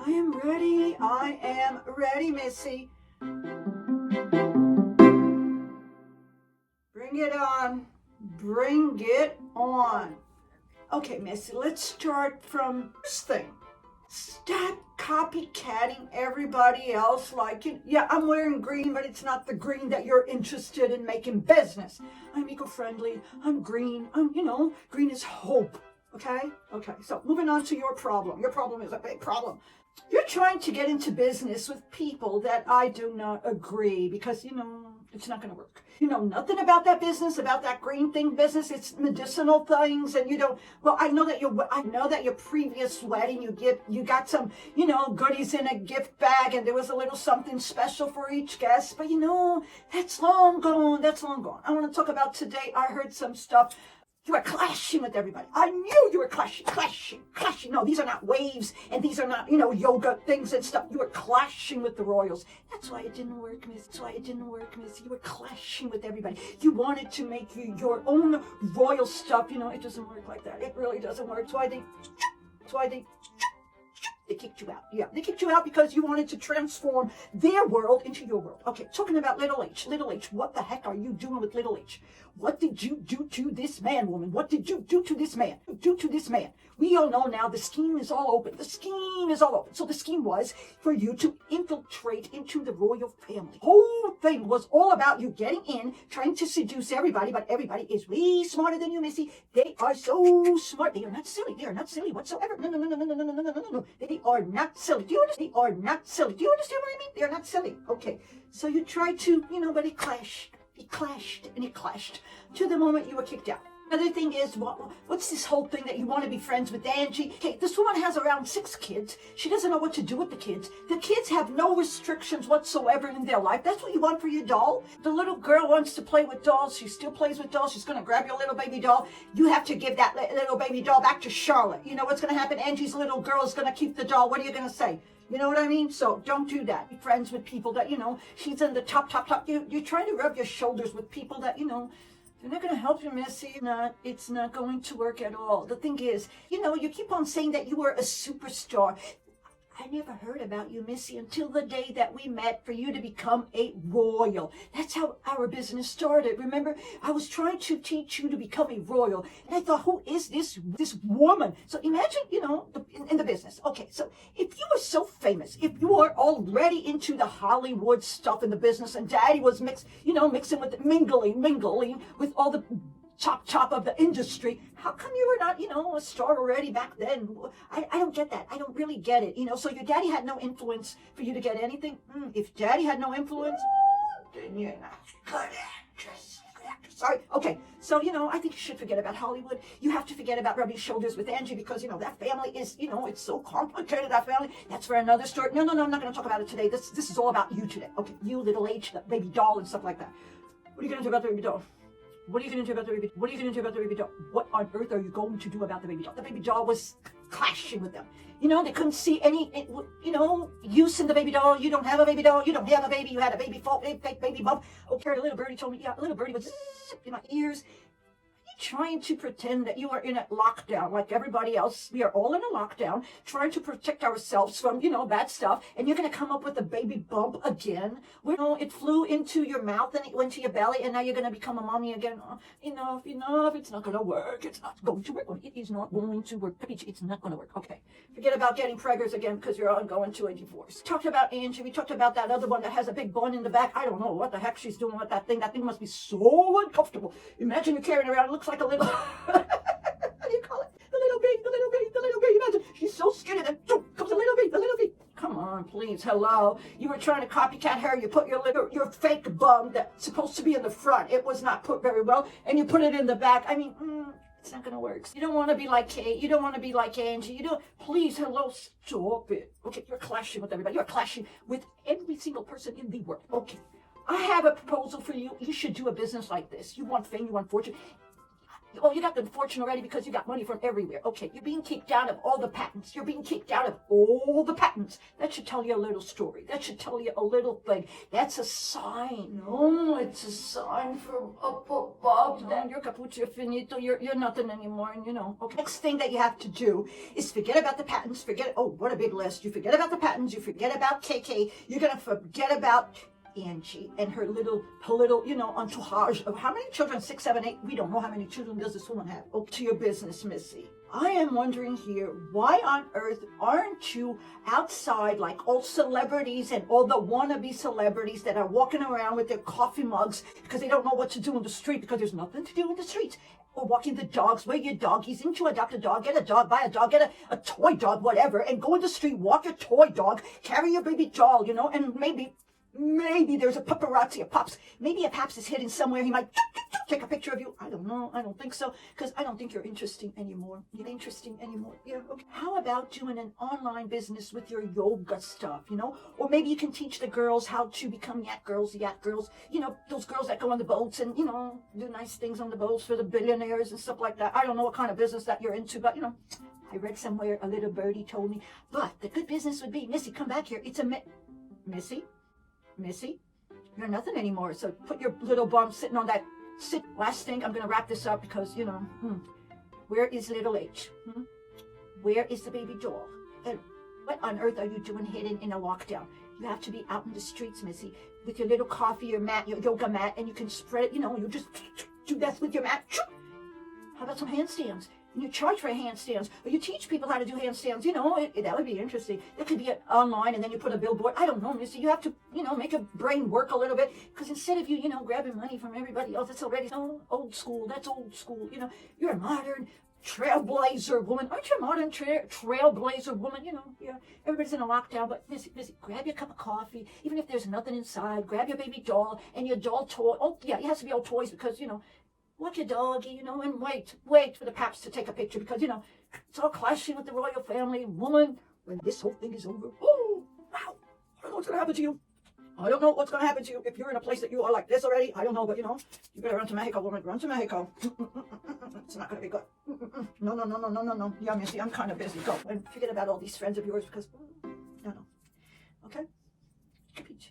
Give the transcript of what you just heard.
I am ready. I am ready, Missy. Bring it on. Bring it on. Okay, Missy, let's start from this thing. Stop copycatting everybody else yeah, I'm wearing green, but it's not the green that you're interested in making business. I'm eco-friendly. I'm green. Green is hope. Okay? Okay, so moving on to your problem. Your problem is a big problem. You're trying to get into business with people that I do not agree because, it's not going to work. You know nothing about that business, about that green thing business. It's medicinal things, and you don't. Well, I know that your previous wedding, you got some, goodies in a gift bag, and there was a little something special for each guest. But that's long gone. That's long gone. I want to talk about today. I heard some stuff. You are clashing with everybody. I knew you were clashing. No, these are not waves, and these are not, yoga things and stuff. You were clashing with the royals. That's why it didn't work, Miss. You were clashing with everybody. You wanted to make your own royal stuff. It doesn't work like that. It really doesn't work. That's why they kicked you out. Yeah, they kicked you out because you wanted to transform their world into your world. Okay, talking about little H. Little H, what the heck are you doing with little H? What did you do to this man, woman? What did you do to this man? We all know now the scheme is all open. So the scheme was for you to infiltrate into the royal family. Whole thing was all about you getting in, trying to seduce everybody, but everybody is way smarter than you, Missy. They are so smart. They are not silly. Whatsoever. No. They are not silly. Do you understand? They are not silly. Do you understand what I mean? They are not silly. Okay. So you tried to, but it clashed. It clashed to the moment you were kicked out. Another thing is, what's this whole thing that you want to be friends with Angie? Okay, this woman has around 6 kids. She doesn't know what to do with the kids. The kids have no restrictions whatsoever in their life. That's what you want for your doll? The little girl wants to play with dolls. She still plays with dolls. She's going to grab your little baby doll. You have to give that little baby doll back to Charlotte. You know what's going to happen? Angie's little girl is going to keep the doll. What are you going to say? You know what I mean? So don't do that. Be friends with people that, she's in the top. You're trying to rub your shoulders with people that, they're not going to help you, Missy. It's not going to work at all. The thing is, you keep on saying that you were a superstar. I never heard about you, Missy, until the day that we met for you to become a royal. That's how our business started. Remember, I was trying to teach you to become a royal. And I thought, who is this woman? So imagine, in the business. Okay, so if you were so famous, if you are already into the Hollywood stuff in the business, and Daddy was mixing with mingling with all the top of the industry, how come you were not, a star already back then? I don't get that. I don't really get it. So your daddy had no influence for you to get anything? If Daddy had no influence, then you're not good actress. Sorry. Okay. So, I think you should forget about Hollywood. You have to forget about rubbing shoulders with Angie because, that family is, it's so complicated, that family. That's for another story. No, I'm not going to talk about it today. This is all about you today. Okay. You, little H, the baby doll and stuff like that. What are you going to do about the baby doll? What are you going to do about the baby doll? What on earth are you going to do about the baby doll? The baby doll was clashing with them. They couldn't see any, use in the baby doll. You don't have a baby doll. You don't have a baby. You had a baby fake baby bump. Okay, a little birdie told me, a little birdie was in my ears. Trying to pretend that you are in a lockdown like everybody else. We are all in a lockdown, trying to protect ourselves from, bad stuff. And you're going to come up with a baby bump again. It flew into your mouth and it went to your belly, and now you're going to become a mommy again. Enough. It's not going to work. It's not going to work. It is not going to work. It's not going to work. Okay. Forget about getting preggers again because you're all going to a divorce. Talked about Angie. We talked about that other one that has a big bun in the back. I don't know what the heck she's doing with that thing. That thing must be so uncomfortable. Imagine you carrying around. It looks like a little, what do you call it? The little baby. Imagine she's so skinny that comes the little baby. Come on, please. Hello. You were trying to copycat her. You put your fake bum that's supposed to be in the front. It was not put very well, and you put it in the back. I mean, it's not gonna work. You don't want to be like Kate. You don't want to be like Angie. Please, hello, stop it. Okay, you're clashing with everybody. You're clashing with every single person in the world. Okay, I have a proposal for you. You should do a business like this. You want fame. You want fortune. Oh, you got the fortune already because you got money from everywhere. Okay, you're being kicked out of all the patents. You're being kicked out of all the patents. That should tell you a little story. That should tell you a little thing. That's a sign. No, it's a sign from up above. Then you're caput, you're finito, you're nothing anymore, and you know. Okay. Next thing that you have to do is forget about the patents. Oh, what a big list. You forget about the patents. You forget about KK. You're going to forget about Angie and her little, entourage of how many children? 6, 7, 8. We don't know how many children does this woman have. Oh, to your business, Missy. I am wondering here, why on earth aren't you outside like all celebrities and all the wannabe celebrities that are walking around with their coffee mugs because they don't know what to do in the street because there's nothing to do in the streets? Or walking the dogs, where your doggies, didn't you adopt a dog? Get a dog, buy a dog, get a toy dog, whatever, and go in the street, walk your toy dog, carry your baby doll, and maybe there's a paparazzi of Pops. Maybe if Pops is hidden somewhere, he might take a picture of you. I don't know. I don't think so. Because I don't think you're interesting anymore. You're interesting anymore. Yeah. Okay. How about doing an online business with your yoga stuff, Or maybe you can teach the girls how to become yacht girls. Those girls that go on the boats and, do nice things on the boats for the billionaires and stuff like that. I don't know what kind of business that you're into, but, I read somewhere, a little birdie told me, but the good business would be, Missy, come back here. It's Missy, you're nothing anymore. So put your little bum sitting on that. Last thing, I'm going to wrap this up because, where is little H? Where is the baby doll? And what on earth are you doing hidden in a lockdown? You have to be out in the streets, Missy, with your little coffee, your mat, your yoga mat, and you can spread it, you just do that with your mat. How about some handstands? And you charge for handstands, or you teach people how to do handstands, that would be interesting. That could be online, and then you put a billboard. I don't know, Missy, you have to, make your brain work a little bit, because instead of you, grabbing money from everybody else, that's already old school, you're a modern trailblazer woman. Aren't you a modern trailblazer woman? Everybody's in a lockdown, but Missy, grab your cup of coffee, even if there's nothing inside, grab your baby doll, and your doll toy. Oh, yeah, it has to be all toys, because, walk your doggy, and wait for the Paps to take a picture because, it's all clashing with the royal family. Woman, when this whole thing is over, oh, wow, I don't know what's going to happen to you. I don't know what's going to happen to you if you're in a place that you are like this already. I don't know, but, you better run to Mexico, woman. Run to Mexico. It's not going to be good. No. Yeah, Missy, I'm kind of busy. Go and forget about all these friends of yours because, no. Okay? Capiche?